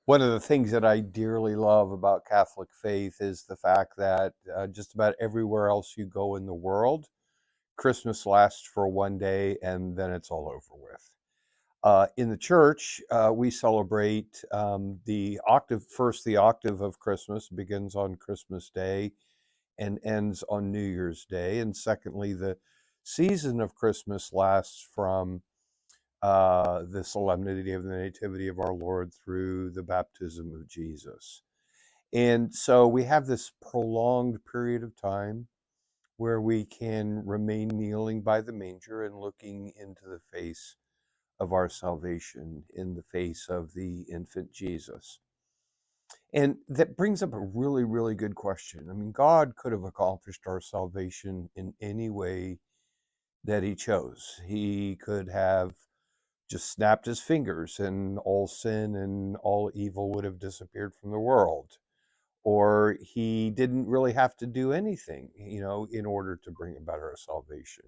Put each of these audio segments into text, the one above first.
One of the things that I dearly love about Catholic faith is the fact that just about everywhere else you go in the world, Christmas lasts for one day and then it's all over with. In the church, we celebrate the octave. First, the octave of Christmas begins on Christmas Day and ends on New Year's Day. And secondly, the season of Christmas lasts from the solemnity of the Nativity of our Lord through the baptism of Jesus. And so we have this prolonged period of time where we can remain kneeling by the manger and looking into the face of our salvation, in the face of the infant Jesus. And that brings up a really, really good question. I mean, God could have accomplished our salvation in any way that He chose. He could have just snapped his fingers and all sin and all evil would have disappeared from the world. Or he didn't really have to do anything, in order to bring about our salvation.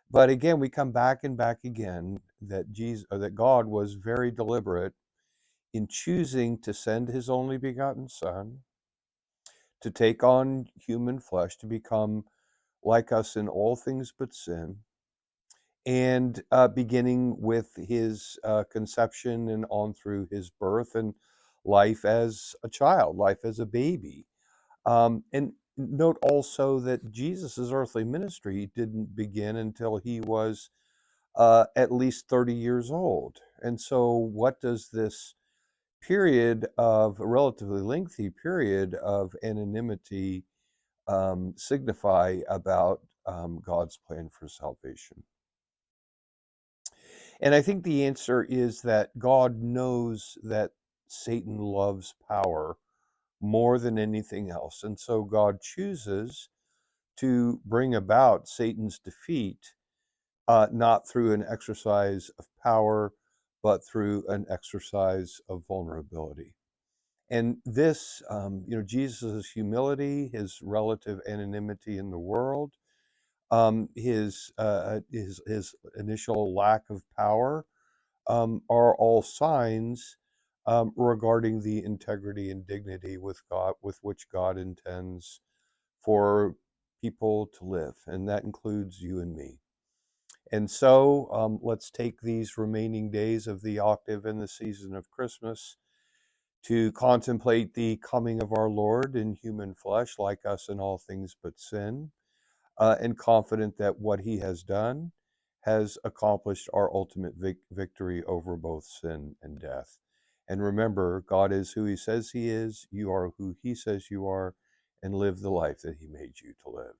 But again, we come back and back again that Jesus, or that God was very deliberate in choosing to send his only begotten Son to take on human flesh, to become like us in all things but sin, and beginning with his conception and on through his birth and life as a child, life as a baby. And note also that Jesus' earthly ministry didn't begin until he was at least 30 years old. And so, what does this period of a relatively lengthy period of anonymity signify about God's plan for salvation? And I think the answer is that God knows that Satan loves power more than anything else. And so God chooses to bring about Satan's defeat, not through an exercise of power, but through an exercise of vulnerability. And this, Jesus' humility, his relative anonymity in the world, his initial lack of power, are all signs regarding the integrity and dignity with which God intends for people to live, and that includes you and me. And so, let's take these remaining days of the octave in the season of Christmas to contemplate the coming of our Lord in human flesh, like us in all things but sin, and confident that what he has done has accomplished our ultimate victory over both sin and death. And remember, God is who he says he is, you are who he says you are, and live the life that he made you to live.